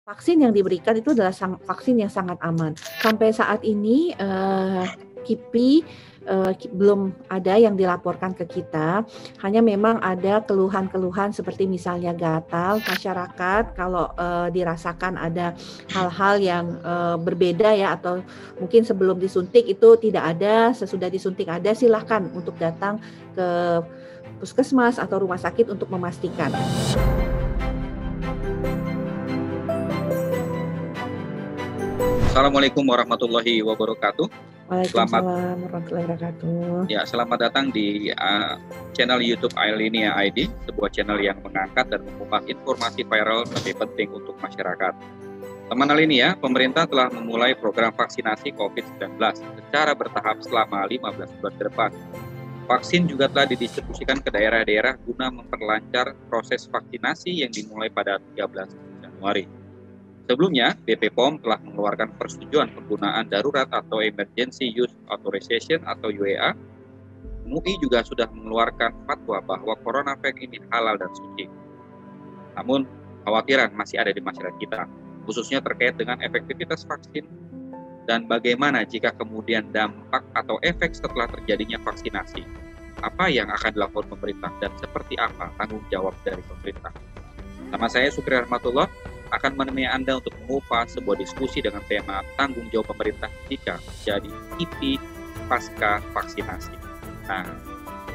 Vaksin yang diberikan itu adalah vaksin yang sangat aman. Sampai saat ini KIPI belum ada yang dilaporkan ke kita. Hanya memang ada keluhan-keluhan seperti misalnya gatal. Masyarakat kalau dirasakan ada hal-hal yang berbeda ya, atau mungkin sebelum disuntik itu tidak ada, sesudah disuntik ada, silahkan untuk datang ke puskesmas atau rumah sakit untuk memastikan. Assalamualaikum warahmatullahi wabarakatuh. Waalaikumsalam warahmatullahi wabarakatuh. Ya, selamat datang di channel YouTube Alinea ID, sebuah channel yang mengangkat dan mengupas informasi viral tapi penting untuk masyarakat. Teman Alinea, pemerintah telah memulai program vaksinasi COVID-19 secara bertahap selama 15 bulan ke depan. Vaksin juga telah didistribusikan ke daerah-daerah guna memperlancar proses vaksinasi yang dimulai pada 13 Januari. Sebelumnya, BP POM telah mengeluarkan persetujuan penggunaan darurat atau Emergency Use Authorization atau UEA. MUI juga sudah mengeluarkan fatwa bahwa CoronaVac ini halal dan suci. Namun, khawatiran masih ada di masyarakat kita, khususnya terkait dengan efektivitas vaksin dan bagaimana jika kemudian dampak atau efek setelah terjadinya vaksinasi. Apa yang akan dilakukan pemerintah dan seperti apa tanggung jawab dari pemerintah. Nama saya Sukri Rahmatullah, akan menemani Anda untuk mengupas sebuah diskusi dengan tema tanggung jawab pemerintah jika terjadi KIPI pasca vaksinasi. Nah,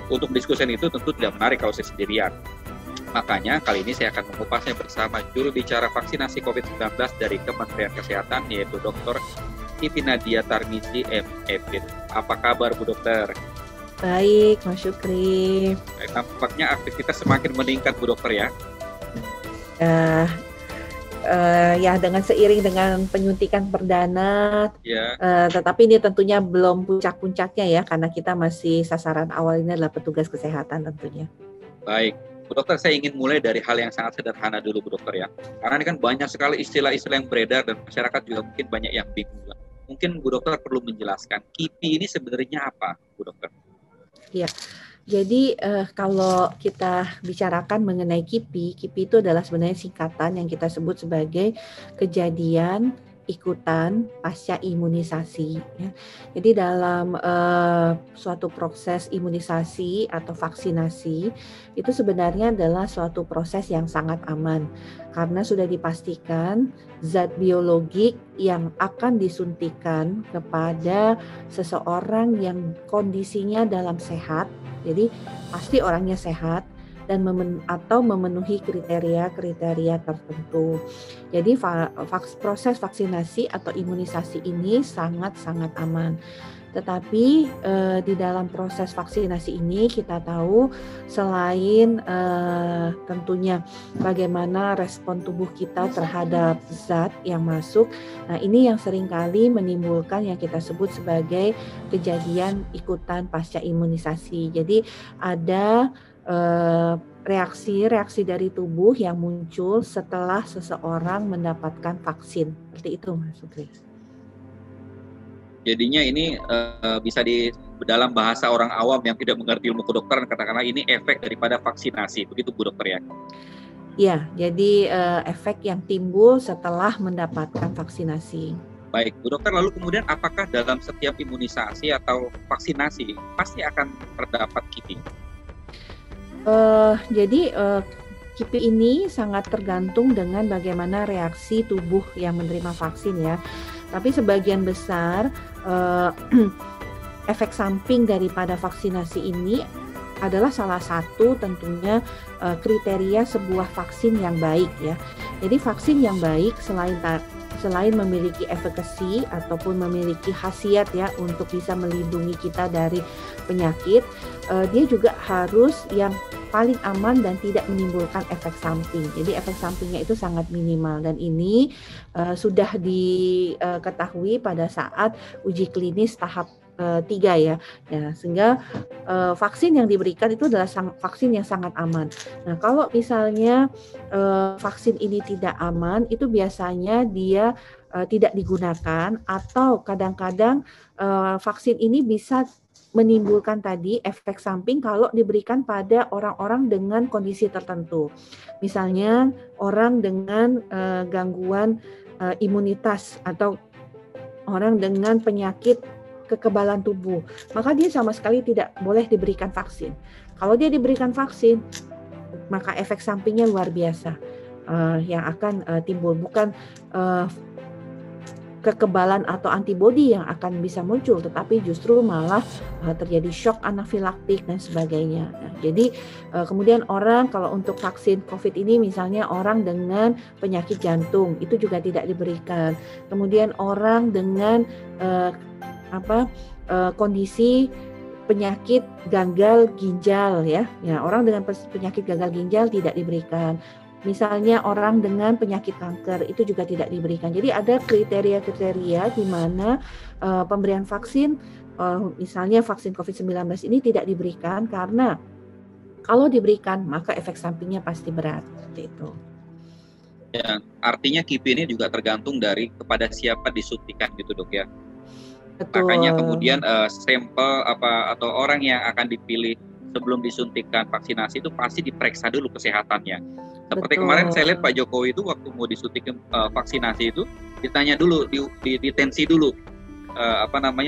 untuk diskusi itu tentu tidak menarik kalau saya sendirian. Makanya kali ini saya akan mengupasnya bersama juru bicara vaksinasi COVID-19 dari Kementerian Kesehatan, yaitu Dr. Siti Nadia Tarmizi M.Epid. Apa kabar Bu Dokter? Baik, Mas Syukri. Nampaknya aktivitas semakin meningkat Bu Dokter ya? Ya, dengan seiring dengan penyuntikan perdana, tetapi ini tentunya belum puncak-puncaknya ya, karena kita masih sasaran awal ini adalah petugas kesehatan tentunya. Baik, Bu Dokter, saya ingin mulai dari hal yang sangat sederhana dulu Bu Dokter ya, karena ini kan banyak sekali istilah-istilah yang beredar dan masyarakat juga mungkin banyak yang bingung. Mungkin Bu Dokter perlu menjelaskan KIPI ini sebenarnya apa, Bu Dokter? Iya. Jadi kalau kita bicarakan mengenai KIPI itu adalah sebenarnya singkatan yang kita sebut sebagai kejadian ikutan pasca imunisasi. Ya. Jadi dalam suatu proses imunisasi atau vaksinasi itu sebenarnya adalah suatu proses yang sangat aman karena sudah dipastikan zat biologik yang akan disuntikan kepada seseorang yang kondisinya dalam sehat. Jadi pasti orangnya sehat dan memenuhi kriteria-kriteria tertentu. Jadi proses vaksinasi atau imunisasi ini sangat-sangat aman. Tetapi di dalam proses vaksinasi ini kita tahu selain tentunya bagaimana respon tubuh kita terhadap zat yang masuk, nah ini yang seringkali menimbulkan yang kita sebut sebagai kejadian ikutan pasca imunisasi. Jadi ada reaksi dari tubuh yang muncul setelah seseorang mendapatkan vaksin. Seperti itu Mas Sukri. Jadinya ini bisa dalam bahasa orang awam yang tidak mengerti ilmu kedokteran, katakanlah ini efek daripada vaksinasi, begitu Bu Dokter ya? Ya, jadi efek yang timbul setelah mendapatkan vaksinasi. Baik, Bu Dokter, lalu kemudian apakah dalam setiap imunisasi atau vaksinasi pasti akan terdapat KIPI? Jadi KIPI ini sangat tergantung dengan bagaimana reaksi tubuh yang menerima vaksin ya. Tapi sebagian besar efek samping daripada vaksinasi ini adalah salah satu tentunya kriteria sebuah vaksin yang baik ya. Jadi vaksin yang baik selain memiliki efekasi ataupun memiliki khasiat ya untuk bisa melindungi kita dari penyakit, dia juga harus yang paling aman dan tidak menimbulkan efek samping. Jadi efek sampingnya itu sangat minimal dan ini sudah diketahui pada saat uji klinis tahap 3 ya. Sehingga vaksin yang diberikan itu adalah vaksin yang sangat aman. Nah, kalau misalnya vaksin ini tidak aman, itu biasanya dia tidak digunakan atau kadang-kadang vaksin ini bisa menimbulkan tadi efek samping kalau diberikan pada orang-orang dengan kondisi tertentu. Misalnya orang dengan gangguan imunitas atau orang dengan penyakit kekebalan tubuh, maka dia sama sekali tidak boleh diberikan vaksin. Kalau dia diberikan vaksin, maka efek sampingnya luar biasa yang akan timbul, bukan kekebalan atau antibodi yang akan bisa muncul, tetapi justru malah terjadi shock anafilaktik dan sebagainya. Nah, jadi kemudian orang kalau untuk vaksin COVID ini misalnya orang dengan penyakit jantung itu juga tidak diberikan. Kemudian orang dengan kondisi penyakit gagal ginjal ya orang dengan penyakit gagal ginjal tidak diberikan. Misalnya orang dengan penyakit kanker itu juga tidak diberikan. Jadi ada kriteria-kriteria di mana pemberian vaksin, misalnya vaksin COVID-19 ini tidak diberikan karena kalau diberikan maka efek sampingnya pasti berat. Seperti itu. Ya, artinya KIPI ini juga tergantung dari kepada siapa disuntikan gitu dok ya. Betul. Makanya kemudian sampel atau orang yang akan dipilih sebelum disuntikan vaksinasi itu pasti diperiksa dulu kesehatannya. Seperti kemarin saya lihat Pak Jokowi itu waktu mau disuntik vaksinasi itu ditanya dulu di tensi dulu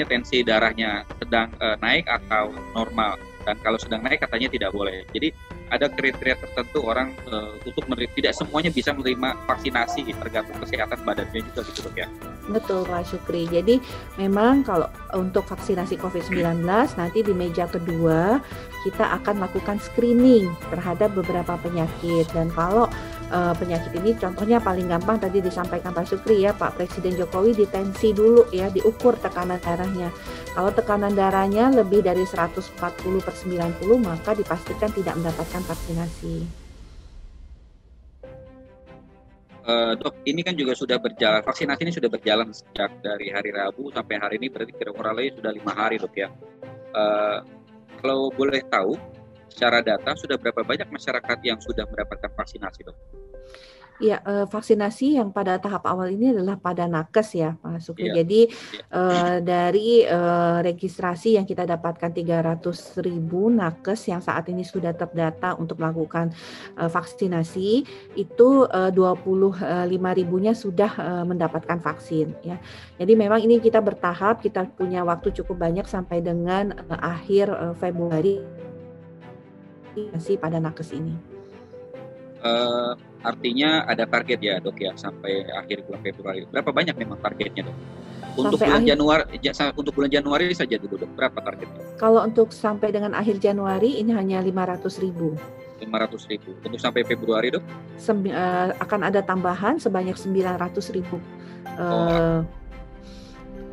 tensi darahnya sedang naik atau normal, dan kalau sedang naik katanya tidak boleh. Jadi ada kriteria tertentu orang untuk tidak semuanya bisa menerima vaksinasi, tergantung kesehatan badannya juga gitu dok ya. Betul Pak Syukri. Jadi memang kalau untuk vaksinasi COVID-19 nanti di meja kedua kita akan lakukan screening terhadap beberapa penyakit, dan kalau penyakit ini contohnya paling gampang tadi disampaikan Pak Syukri ya, Pak Presiden Jokowi ditensi dulu ya, diukur tekanan darahnya. Kalau tekanan darahnya lebih dari 140/90 maka dipastikan tidak mendapatkan vaksinasi. Dok, ini kan juga sudah berjalan, vaksinasi ini sudah berjalan sejak dari hari Rabu sampai hari ini, berarti kira-kira sudah 5 hari dok ya. Kalau boleh tahu, secara data sudah berapa banyak masyarakat yang sudah mendapatkan vaksinasi dok? Ya, vaksinasi yang pada tahap awal ini adalah pada nakes ya Pak Syukri. Ya. Jadi dari registrasi yang kita dapatkan 300.000 nakes yang saat ini sudah terdata untuk melakukan vaksinasi, itu 25.000-nya sudah mendapatkan vaksin ya. Jadi memang ini kita bertahap, kita punya waktu cukup banyak sampai dengan akhir Februari pada nakes ini. Artinya ada target ya dok ya sampai akhir bulan Februari. Berapa banyak memang targetnya dok? Untuk bulan Januari saja dulu dok, berapa targetnya? Kalau untuk sampai dengan akhir Januari ini hanya 500.000. 500.000. Untuk sampai Februari dok? Akan ada tambahan sebanyak 900.000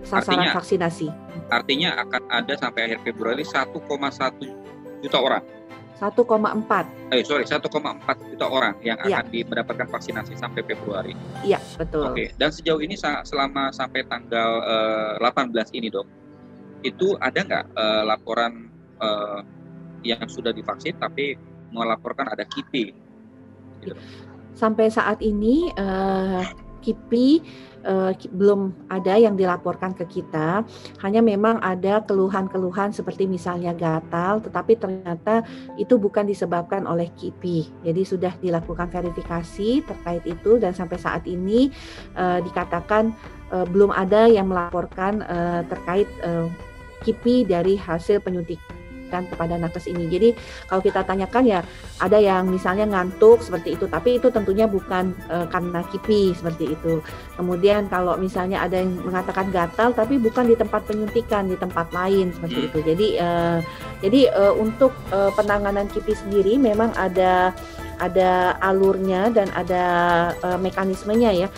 sasaran vaksinasi. Artinya akan ada sampai akhir Februari 1,1 juta orang. 1,4 juta orang yang akan mendapatkan vaksinasi sampai Februari. Iya, betul. Oke, dan sejauh ini selama sampai tanggal 18 ini dok, itu ada nggak laporan yang sudah divaksin tapi melaporkan ada KIPI? Gitu. Sampai saat ini KIPI belum ada yang dilaporkan ke kita, hanya memang ada keluhan-keluhan seperti misalnya gatal, tetapi ternyata itu bukan disebabkan oleh KIPI. Jadi sudah dilakukan verifikasi terkait itu, dan sampai saat ini dikatakan belum ada yang melaporkan terkait KIPI dari hasil penyuntikan kepada nakes ini. Jadi kalau kita tanyakan ya ada yang misalnya ngantuk seperti itu, tapi itu tentunya bukan karena KIPI seperti itu. Kemudian kalau misalnya ada yang mengatakan gatal tapi bukan di tempat penyuntikan, di tempat lain seperti itu. Jadi untuk penanganan KIPI sendiri memang ada alurnya dan ada mekanismenya ya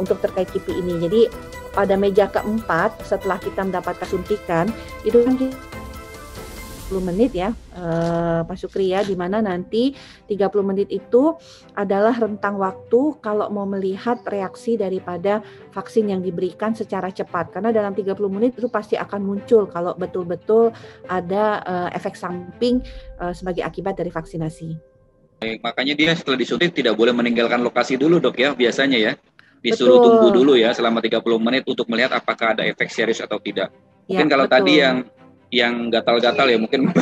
untuk terkait KIPI ini. Jadi pada meja keempat setelah kita mendapatkan suntikan itu kan 30 menit ya Pak Syukri ya, di mana nanti 30 menit itu adalah rentang waktu kalau mau melihat reaksi daripada vaksin yang diberikan secara cepat, karena dalam 30 menit itu pasti akan muncul kalau betul-betul ada efek samping sebagai akibat dari vaksinasi. Baik, makanya dia setelah disuntik tidak boleh meninggalkan lokasi dulu dok ya, biasanya ya disuruh tunggu dulu ya selama 30 menit untuk melihat apakah ada efek serius atau tidak. Mungkin ya, kalau betul. Tadi yang yang gatal-gatal ya mungkin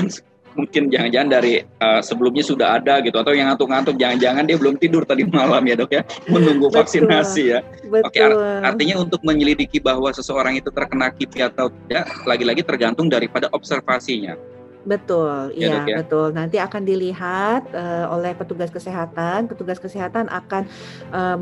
mungkin jangan-jangan dari sebelumnya sudah ada gitu, atau yang ngantuk-ngantuk jangan-jangan dia belum tidur tadi malam ya dok ya, menunggu vaksinasi ya. Oke, artinya untuk menyelidiki bahwa seseorang itu terkena KIPI atau tidak lagi-lagi tergantung daripada observasinya. Betul, iya ya, betul. Nanti akan dilihat oleh petugas kesehatan. Petugas kesehatan akan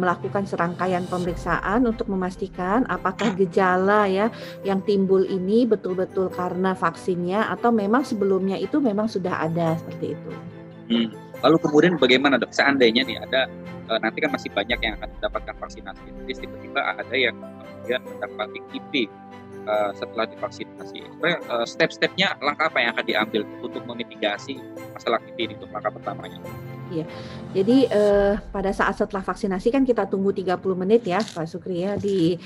melakukan serangkaian pemeriksaan untuk memastikan apakah gejala ya yang timbul ini betul-betul karena vaksinnya atau memang sebelumnya itu memang sudah ada seperti itu. Lalu kemudian bagaimana dok? Seandainya nih ada nanti kan masih banyak yang akan mendapatkan vaksinasi, jadi tiba-tiba ada yang kemudian mendapati KIPI setelah divaksinasi. Step-stepnya langkah apa yang akan diambil untuk memitigasi masalah KIPI ini untuk langkah pertamanya? Iya, jadi pada saat setelah vaksinasi kan kita tunggu 30 menit ya Pak Sukri ya di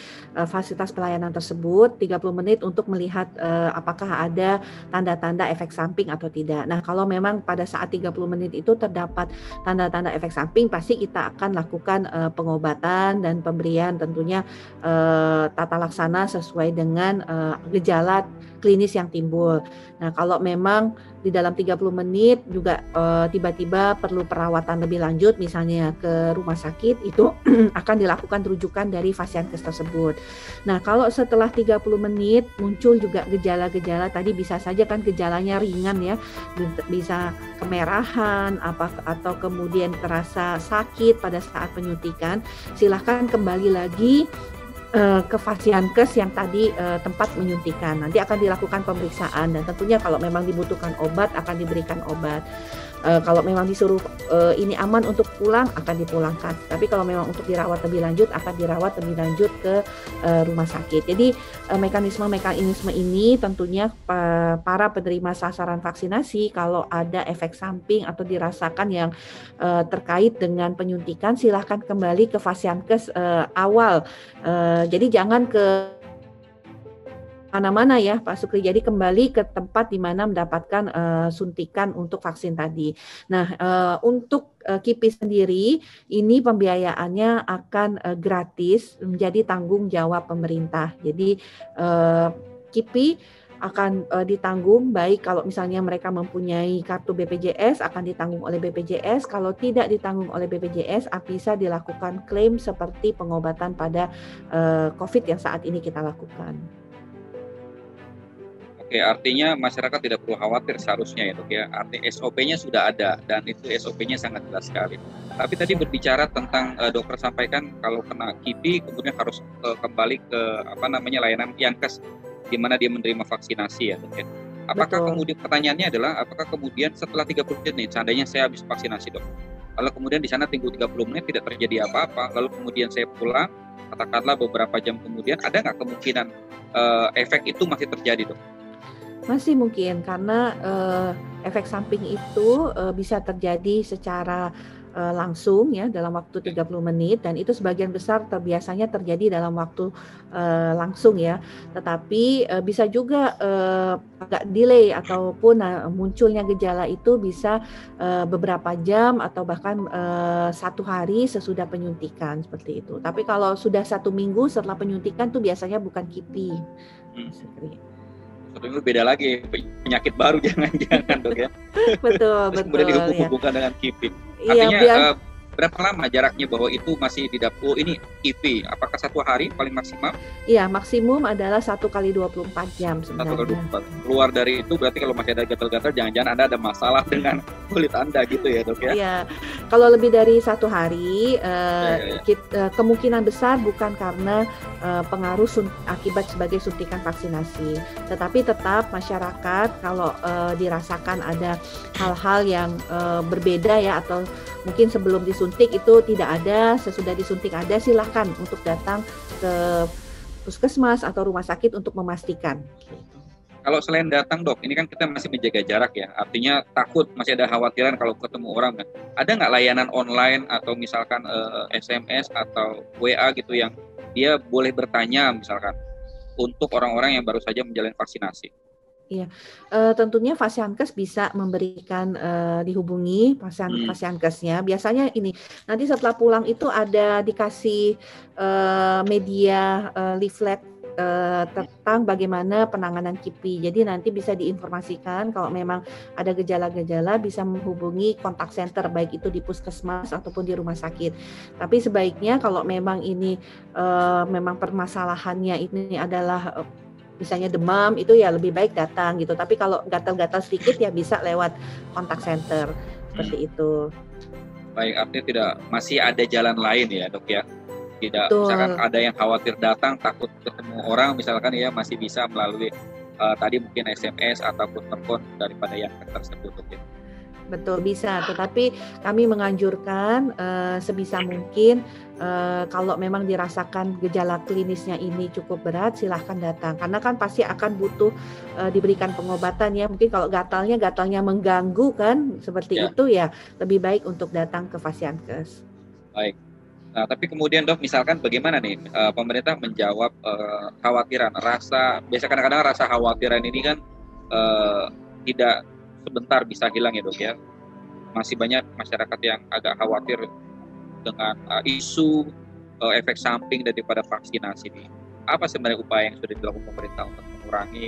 fasilitas pelayanan tersebut, 30 menit untuk melihat apakah ada tanda-tanda efek samping atau tidak. Nah kalau memang pada saat 30 menit itu terdapat tanda-tanda efek samping, pasti kita akan lakukan pengobatan dan pemberian tentunya tata laksana sesuai dengan gejala klinis yang timbul. Nah kalau memang di dalam 30 menit juga tiba-tiba perlu perawatan lebih lanjut misalnya ke rumah sakit, itu akan dilakukan rujukan dari Fasiankes tersebut. Nah kalau setelah 30 menit muncul juga gejala-gejala tadi, bisa saja kan gejalanya ringan ya, bisa kemerahan atau kemudian terasa sakit pada saat penyuntikan, silahkan kembali lagi ke Fasiankes yang tadi tempat menyuntikan. Nanti akan dilakukan pemeriksaan dan tentunya kalau memang dibutuhkan obat akan diberikan obat. Kalau memang disuruh ini aman untuk pulang akan dipulangkan. Tapi kalau memang untuk dirawat lebih lanjut akan dirawat lebih lanjut ke rumah sakit. Jadi mekanisme ini tentunya para penerima sasaran vaksinasi kalau ada efek samping atau dirasakan yang terkait dengan penyuntikan, silahkan kembali ke Fasiankes awal. Jadi jangan ke mana-mana ya Pak Sukri, jadi kembali ke tempat di mana mendapatkan suntikan untuk vaksin tadi. Nah untuk KIPI sendiri ini pembiayaannya akan gratis, menjadi tanggung jawab pemerintah. Jadi KIPI akan ditanggung, baik kalau misalnya mereka mempunyai kartu BPJS akan ditanggung oleh BPJS, kalau tidak ditanggung oleh BPJS bisa dilakukan klaim seperti pengobatan pada COVID yang saat ini kita lakukan. Oke, artinya masyarakat tidak perlu khawatir seharusnya ya dok ya. Artinya SOP-nya sudah ada dan itu SOP-nya sangat jelas sekali. Tapi tadi berbicara tentang dokter sampaikan kalau kena KIPI kemudian harus kembali ke layanan Yankes di mana dia menerima vaksinasi ya dok ya. Apakah kemudian pertanyaannya adalah apakah kemudian setelah 30 menit seandainya saya habis vaksinasi dok, lalu kemudian di sana tunggu 30 menit tidak terjadi apa-apa, lalu kemudian saya pulang, katakanlah beberapa jam kemudian, ada nggak kemungkinan efek itu masih terjadi dok? Masih mungkin, karena efek samping itu bisa terjadi secara langsung ya dalam waktu 30 menit, dan itu sebagian besar biasanya terjadi dalam waktu langsung ya. Tetapi bisa juga agak delay ataupun munculnya gejala itu bisa beberapa jam atau bahkan 1 hari sesudah penyuntikan seperti itu. Tapi kalau sudah 1 minggu setelah penyuntikan tuh biasanya bukan KIPI. Itu beda lagi, penyakit baru jangan-jangan dok ya. Betul. Kemudian dihubungkan dengan KIPI. Artinya berapa lama jaraknya bahwa itu masih di dapur ini KIPI? Apakah 1 hari paling maksimal? Iya, maksimum adalah 1 kali 24 jam sebenarnya. 1 kali 24. Keluar dari itu berarti kalau masih ada gatal-gatal jangan-jangan Anda ada masalah dengan kulit Anda gitu ya dok ya? Iya, kalau lebih dari 1 hari kemungkinan besar bukan karena pengaruh akibat sebagai suntikan vaksinasi. Tetapi tetap masyarakat kalau dirasakan ada hal-hal yang berbeda ya, atau mungkin sebelum disuntik itu tidak ada, sesudah disuntik ada, silahkan untuk datang ke puskesmas atau rumah sakit untuk memastikan. Kalau selain datang dok, ini kan kita masih menjaga jarak ya, artinya takut masih ada khawatiran kalau ketemu orang kan. Ada nggak layanan online atau misalkan SMS atau WA gitu yang dia boleh bertanya misalkan untuk orang-orang yang baru saja menjalani vaksinasi? Iya, tentunya Fasiankes bisa memberikan dihubungi Fasiankesnya. Biasanya ini nanti setelah pulang itu ada dikasih media leaflet tentang bagaimana penanganan KIPI. Jadi nanti bisa diinformasikan kalau memang ada gejala-gejala bisa menghubungi kontak center baik itu di puskesmas ataupun di rumah sakit. Tapi sebaiknya kalau memang ini memang permasalahannya ini adalah misalnya demam, itu ya lebih baik datang gitu. Tapi kalau gatal-gatal sedikit ya bisa lewat kontak center seperti itu. Baik, artinya masih ada jalan lain ya dok ya. Tidak, Betul. misalkan ada yang khawatir datang takut ketemu orang misalkan ya, masih bisa melalui tadi mungkin SMS ataupun telepon daripada yang tersebut. Betul, bisa, tetapi kami menganjurkan sebisa mungkin kalau memang dirasakan gejala klinisnya ini cukup berat, silahkan datang karena kan pasti akan butuh diberikan pengobatan ya. Mungkin kalau gatalnya mengganggu kan seperti itu ya, lebih baik untuk datang ke Fasiankes. Baik. Nah, tapi kemudian dok, misalkan bagaimana nih pemerintah menjawab khawatiran, biasa kadang-kadang rasa khawatiran ini kan tidak sebentar bisa hilang ya dok ya. Masih banyak masyarakat yang agak khawatir dengan isu efek samping daripada vaksinasi ini. Apa sebenarnya upaya yang sudah dilakukan pemerintah untuk mengurangi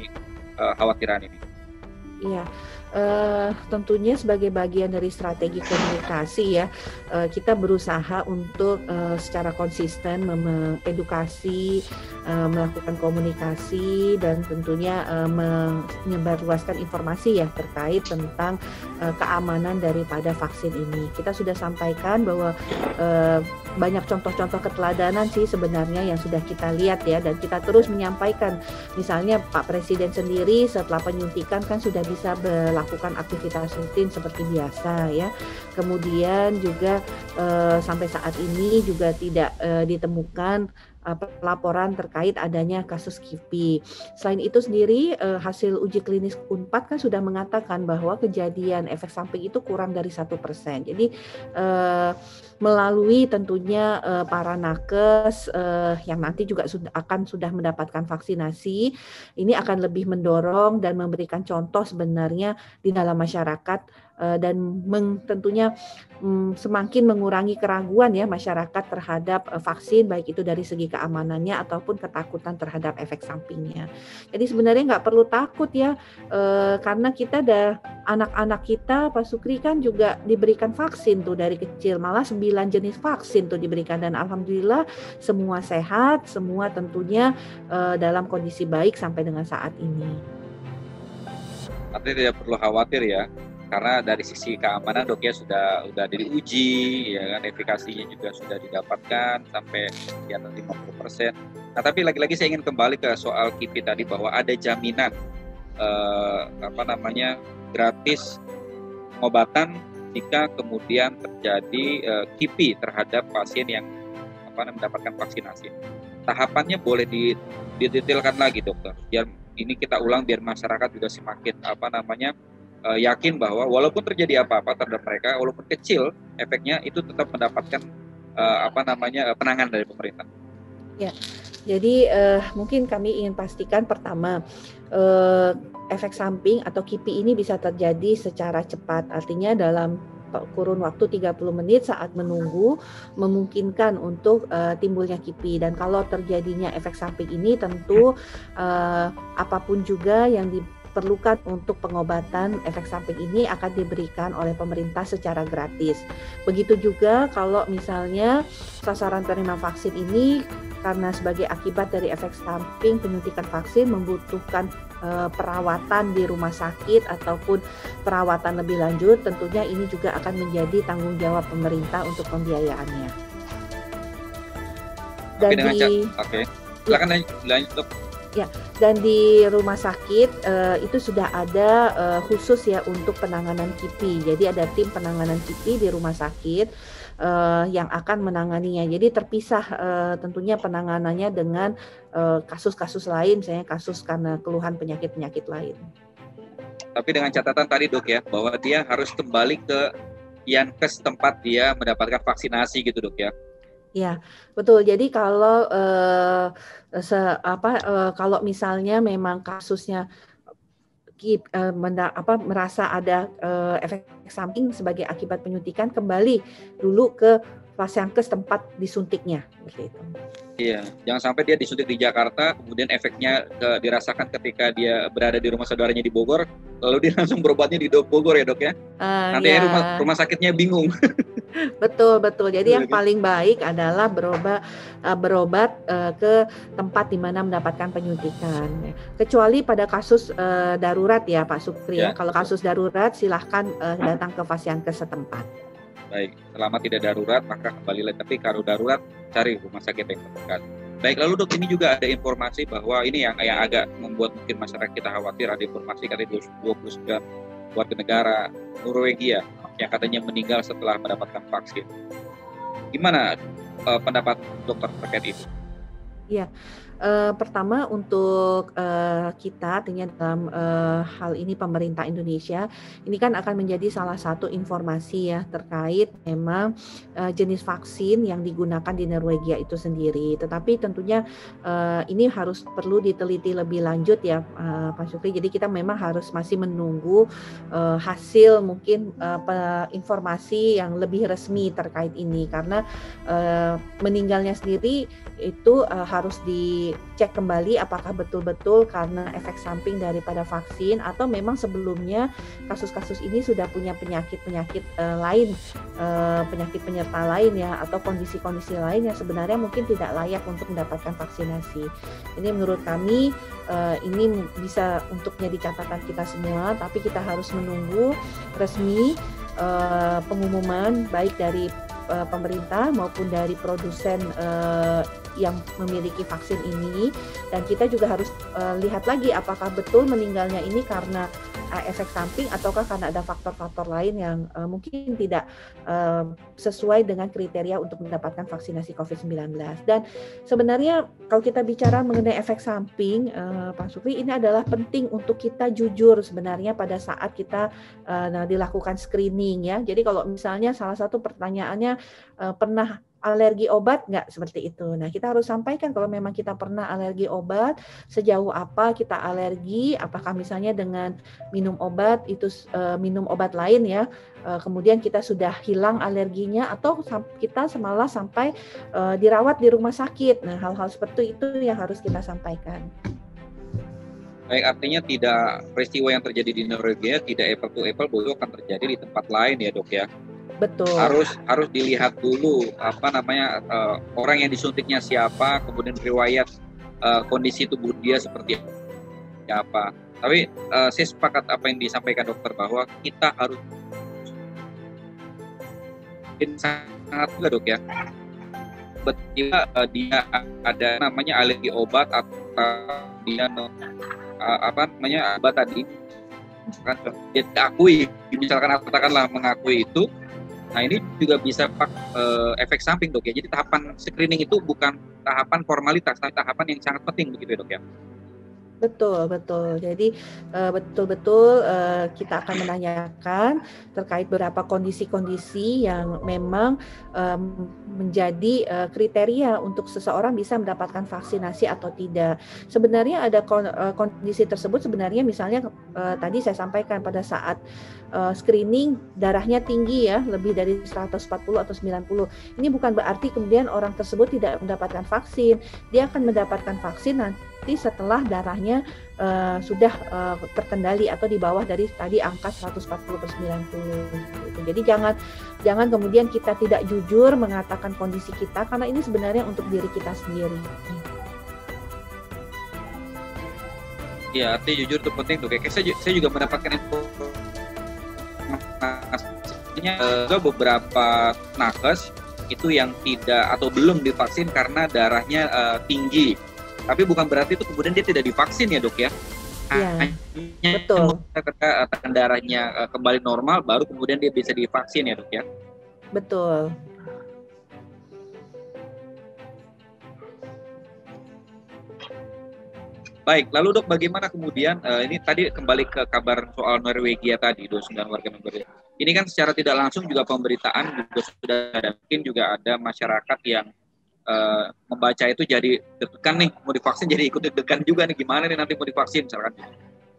khawatiran ini? Iya, tentunya sebagai bagian dari strategi komunikasi ya, kita berusaha untuk secara konsisten mengedukasi, melakukan komunikasi dan tentunya menyebarluaskan informasi ya terkait tentang keamanan daripada vaksin ini. Kita sudah sampaikan bahwa banyak contoh-contoh keteladanan sih sebenarnya yang sudah kita lihat ya, dan kita terus menyampaikan. Misalnya Pak Presiden sendiri setelah penyuntikan kan sudah bisa melakukan aktivitas rutin seperti biasa ya. Kemudian juga sampai saat ini juga tidak ditemukan laporan terkait adanya kasus KIPI. Selain itu sendiri hasil uji klinis Unpad kan sudah mengatakan bahwa kejadian efek samping itu kurang dari 1%. Jadi melalui tentunya para nakes yang nanti juga sudah mendapatkan vaksinasi, ini akan lebih mendorong dan memberikan contoh sebenarnya di dalam masyarakat dan tentunya semakin mengurangi keraguan ya masyarakat terhadap vaksin, baik itu dari segi keamanannya ataupun ketakutan terhadap efek sampingnya. Jadi sebenarnya nggak perlu takut ya, karena kita anak-anak kita Pak Sukri kan juga diberikan vaksin tuh dari kecil, malah 9 jenis vaksin tuh diberikan dan alhamdulillah semua sehat, semua tentunya dalam kondisi baik sampai dengan saat ini. Artinya tidak perlu khawatir ya, karena dari sisi keamanan dok ya sudah diuji ya kan, efikasinya juga sudah didapatkan sampai di atas 50%. Nah, tapi lagi-lagi saya ingin kembali ke soal KIPI tadi bahwa ada jaminan gratis pengobatan jika kemudian terjadi KIPI terhadap pasien yang mendapatkan vaksinasi. Tahapannya boleh didetailkan lagi dokter, biar ini kita ulang biar masyarakat juga semakin yakin bahwa walaupun terjadi apa-apa terhadap mereka, walaupun kecil efeknya itu tetap mendapatkan penanganan dari pemerintah. Ya, jadi mungkin kami ingin pastikan pertama efek samping atau KIPI ini bisa terjadi secara cepat, artinya dalam kurun waktu 30 menit saat menunggu memungkinkan untuk timbulnya KIPI. Dan kalau terjadinya efek samping ini tentu apapun juga yang diperlukan untuk pengobatan efek samping ini akan diberikan oleh pemerintah secara gratis. Begitu juga kalau misalnya sasaran penerima vaksin ini karena sebagai akibat dari efek samping penyuntikan vaksin membutuhkan perawatan di rumah sakit ataupun perawatan lebih lanjut, tentunya ini juga akan menjadi tanggung jawab pemerintah untuk pembiayaannya. Dan dan di rumah sakit itu sudah ada khusus ya untuk penanganan KIPI. Jadi ada tim penanganan KIPI di rumah sakit yang akan menanganinya. Jadi terpisah tentunya penanganannya dengan kasus-kasus lain, misalnya kasus karena keluhan penyakit-penyakit lain. Tapi dengan catatan tadi dok ya, bahwa dia harus kembali ke Yankes tempat dia mendapatkan vaksinasi gitu dok ya. Ya, betul. Jadi kalau kalau misalnya memang kasusnya merasa ada efek samping sebagai akibat penyuntikan, kembali dulu ke Fasiankes tempat disuntiknya, seperti itu. Iya, jangan sampai dia disuntik di Jakarta, kemudian efeknya dirasakan ketika dia berada di rumah saudaranya di Bogor, lalu dia langsung berobatnya di Bogor ya dok ya. Nanti Ya. rumah sakitnya bingung. Betul. Jadi yang paling baik adalah berobat ke tempat di mana mendapatkan penyuntikan. Kecuali pada kasus darurat ya Pak Supri ya. Kalau kasus darurat silahkan datang ke Fasiankes setempat. Baik, selama tidak darurat maka kembali lagi. Tapi kalau darurat cari rumah sakit yang terdekat. Baik, lalu dok, ini juga ada informasi bahwa ini yang agak membuat mungkin masyarakat kita khawatir. Ada informasi katanya 29 warga negara Norwegia yang katanya meninggal setelah mendapatkan vaksin. Gimana pendapat dokter terkait itu? Iya. Pertama untuk kita artinya dalam hal ini pemerintah Indonesia ini kan akan menjadi salah satu informasi ya terkait memang jenis vaksin yang digunakan di Norwegia itu sendiri. Tetapi tentunya ini harus perlu diteliti lebih lanjut ya Pak Syukri. Jadi kita memang harus masih menunggu hasil mungkin informasi yang lebih resmi terkait ini karena meninggalnya sendiri itu harus dicek kembali apakah betul-betul karena efek samping daripada vaksin atau memang sebelumnya kasus-kasus ini sudah punya penyakit-penyakit lain, penyakit penyerta lain ya atau kondisi-kondisi lain yang sebenarnya mungkin tidak layak untuk mendapatkan vaksinasi. Ini menurut kami ini bisa untuk menjadi catatan kita semua, tapi kita harus menunggu resmi pengumuman baik dari pemerintah maupun dari produsen yang memiliki vaksin ini, dan kita juga harus lihat lagi apakah betul meninggalnya ini karena efek samping ataukah karena ada faktor-faktor lain yang mungkin tidak sesuai dengan kriteria untuk mendapatkan vaksinasi COVID-19. Dan sebenarnya kalau kita bicara mengenai efek samping, Pak Supri, ini adalah penting untuk kita jujur sebenarnya pada saat kita dilakukan screening ya. Jadi kalau misalnya salah satu pertanyaannya pernah alergi obat nggak, seperti itu. Nah, kita harus sampaikan kalau memang kita pernah alergi obat, sejauh apa kita alergi, apakah misalnya dengan minum obat itu minum obat lain ya, kemudian kita sudah hilang alerginya atau kita malah sampai dirawat di rumah sakit. Nah, hal-hal seperti itu yang harus kita sampaikan. Baik, artinya tidak peristiwa yang terjadi di Norwegia tidak apple to apple bahwa akan terjadi di tempat lain ya dok ya. Betul. Harus dilihat dulu orang yang disuntiknya siapa, kemudian riwayat kondisi tubuh dia seperti apa. Tapi saya sepakat apa yang disampaikan dokter bahwa kita harus sangat juga dok ya. Betul dia ada namanya alergi obat atau dia obat tadi kan dia akui, misalkan katakanlah mengakui itu. Nah, ini juga bisa efek samping dok ya. Jadi tahapan screening itu bukan tahapan formalitas, tapi tahapan yang sangat penting begitu ya dok ya. Betul. Jadi betul-betul kita akan menanyakan terkait beberapa kondisi-kondisi yang memang menjadi kriteria untuk seseorang bisa mendapatkan vaksinasi atau tidak. Sebenarnya ada kondisi tersebut sebenarnya misalnya tadi saya sampaikan pada saat screening darahnya tinggi ya, lebih dari 140 atau 90. Ini bukan berarti kemudian orang tersebut tidak mendapatkan vaksin. Dia akan mendapatkan vaksin nanti setelah darahnya sudah terkendali atau di bawah dari tadi angka 140 per 90 gitu. Jadi jangan kemudian kita tidak jujur mengatakan kondisi kita karena ini sebenarnya untuk diri kita sendiri. Ya, artinya jujur itu penting tuh. Kayak saya juga mendapatkan informasinya beberapa nakes itu yang tidak atau belum divaksin karena darahnya tinggi. Tapi bukan berarti itu kemudian dia tidak divaksin ya dok ya. Iya, betul. Ketika darahnya kembali normal, baru kemudian dia bisa divaksin ya dok ya. Betul. Baik, lalu dok bagaimana kemudian, ini tadi kembali ke kabar soal Norwegia tadi, 29 warga Norwegia. Ini kan secara tidak langsung juga pemberitaan juga sudah ada, mungkin juga ada masyarakat yang membaca itu jadi deg-degan nih, mau divaksin jadi ikut deg-degan juga nih, gimana nih nanti mau divaksin misalkan.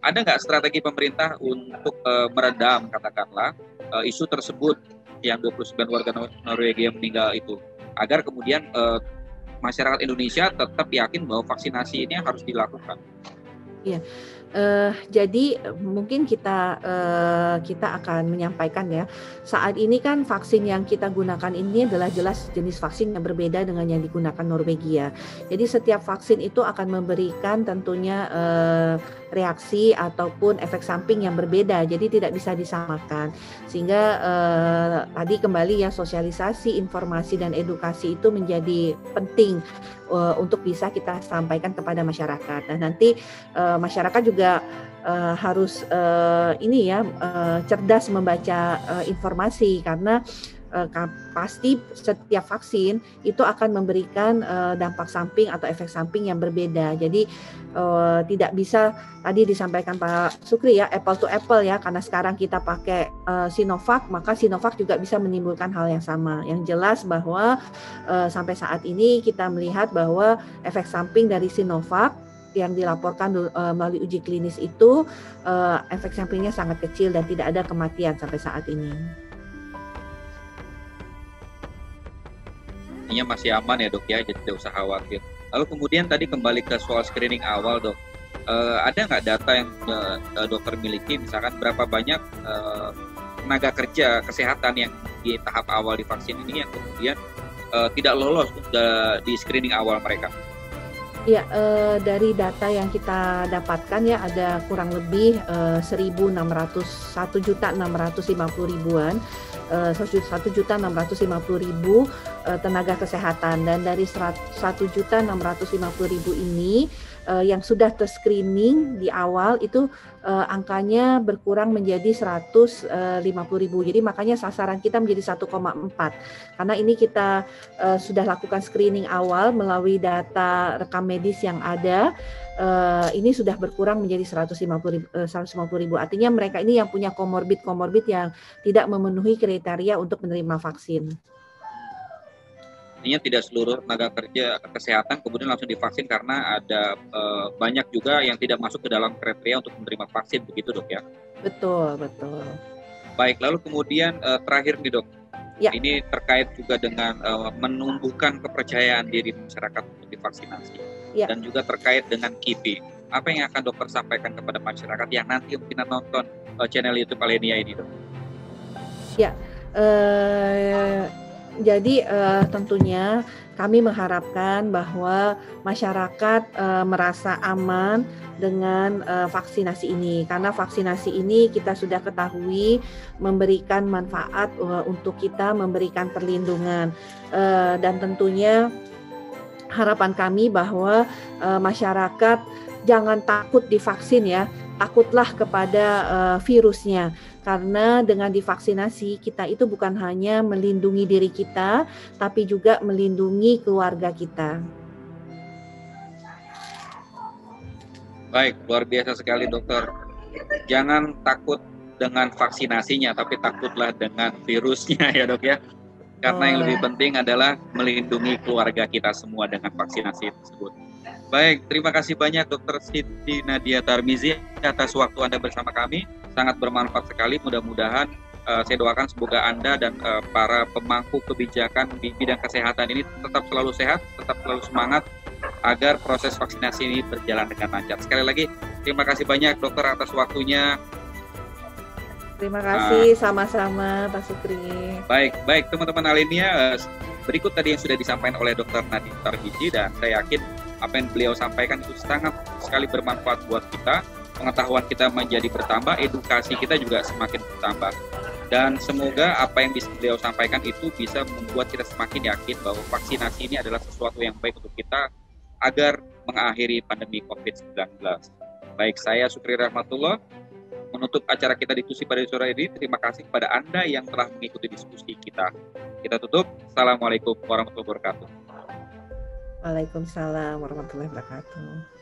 Ada nggak strategi pemerintah untuk meredam katakanlah isu tersebut yang 29 warga Norwegia meninggal itu, agar kemudian masyarakat Indonesia tetap yakin bahwa vaksinasi ini harus dilakukan. Iya. Jadi mungkin kita akan menyampaikan ya, saat ini kan vaksin yang kita gunakan ini adalah jelas jenis vaksin yang berbeda dengan yang digunakan Norwegia. Jadi setiap vaksin itu akan memberikan tentunya reaksi ataupun efek samping yang berbeda, jadi tidak bisa disamakan. Sehingga tadi kembali ya, sosialisasi, informasi dan edukasi itu menjadi penting untuk bisa kita sampaikan kepada masyarakat. Dan nanti masyarakat juga harus cerdas membaca informasi, karena pasti setiap vaksin itu akan memberikan dampak samping atau efek samping yang berbeda. Jadi tidak bisa tadi disampaikan Pak Sukri ya, apple to apple ya, karena sekarang kita pakai Sinovac, maka Sinovac juga bisa menimbulkan hal yang sama. Yang jelas bahwa sampai saat ini kita melihat bahwa efek samping dari Sinovac yang dilaporkan melalui uji klinis itu efek sampingnya sangat kecil dan tidak ada kematian sampai saat ini. Artinya masih aman ya dok ya, jadi tidak usah khawatir. Lalu kemudian tadi kembali ke soal screening awal dok, ada nggak data yang dokter miliki, misalkan berapa banyak tenaga kerja kesehatan yang di tahap awal di vaksin ini yang kemudian tidak lolos di screening awal mereka? Ya, dari data yang kita dapatkan ya, ada kurang lebih 1.650.000-an 1.650.000 tenaga kesehatan, dan dari 1.650.000 ini yang sudah terscreening di awal itu angkanya berkurang menjadi 150.000. Jadi makanya sasaran kita menjadi 1,4, karena ini kita sudah lakukan screening awal melalui data rekam medis yang ada. Ini sudah berkurang menjadi 150.000. Artinya mereka ini yang punya komorbid yang tidak memenuhi kriteria untuk menerima vaksin. Artinya tidak seluruh tenaga kerja kesehatan kemudian langsung divaksin, karena ada banyak juga yang tidak masuk ke dalam kriteria untuk menerima vaksin, begitu dok ya? Betul. Baik, lalu kemudian terakhir nih dok, ya. Ini terkait juga dengan menumbuhkan kepercayaan diri masyarakat untuk divaksinasi, ya. Dan juga terkait dengan KIPI. Apa yang akan dokter sampaikan kepada masyarakat yang nanti mungkin nonton channel YouTube Alenia ini dok? Ya, jadi tentunya kami mengharapkan bahwa masyarakat merasa aman dengan vaksinasi ini, karena vaksinasi ini kita sudah ketahui memberikan manfaat untuk kita, memberikan perlindungan, dan tentunya harapan kami bahwa masyarakat jangan takut divaksin ya, takutlah kepada virusnya. Karena dengan divaksinasi kita itu bukan hanya melindungi diri kita, tapi juga melindungi keluarga kita. Baik, luar biasa sekali dokter. Jangan takut dengan vaksinasinya, tapi takutlah dengan virusnya ya dok ya. Karena yang lebih penting adalah melindungi keluarga kita semua dengan vaksinasi tersebut. Baik, terima kasih banyak Dr. Siti Nadia Tarmizi atas waktu Anda bersama kami. Sangat bermanfaat sekali. Mudah-mudahan saya doakan semoga Anda dan para pemangku kebijakan di bidang kesehatan ini tetap selalu sehat, tetap selalu semangat agar proses vaksinasi ini berjalan dengan lancar. Sekali lagi, terima kasih banyak dokter atas waktunya. Terima kasih, sama-sama Pak Sukri. Baik teman-teman Alenia, berikut tadi yang sudah disampaikan oleh Dr. Nadia Tarmizi, dan saya yakin apa yang beliau sampaikan itu sangat sekali bermanfaat buat kita. Pengetahuan kita menjadi bertambah, edukasi kita juga semakin bertambah. Dan semoga apa yang beliau sampaikan itu bisa membuat kita semakin yakin bahwa vaksinasi ini adalah sesuatu yang baik untuk kita agar mengakhiri pandemi COVID-19. Baik, saya Sukri Rahmatullah menutup acara kita diskusi pada sore ini. Terima kasih kepada Anda yang telah mengikuti diskusi kita. Kita tutup. Assalamualaikum warahmatullahi wabarakatuh. Waalaikumsalam warahmatullahi wabarakatuh.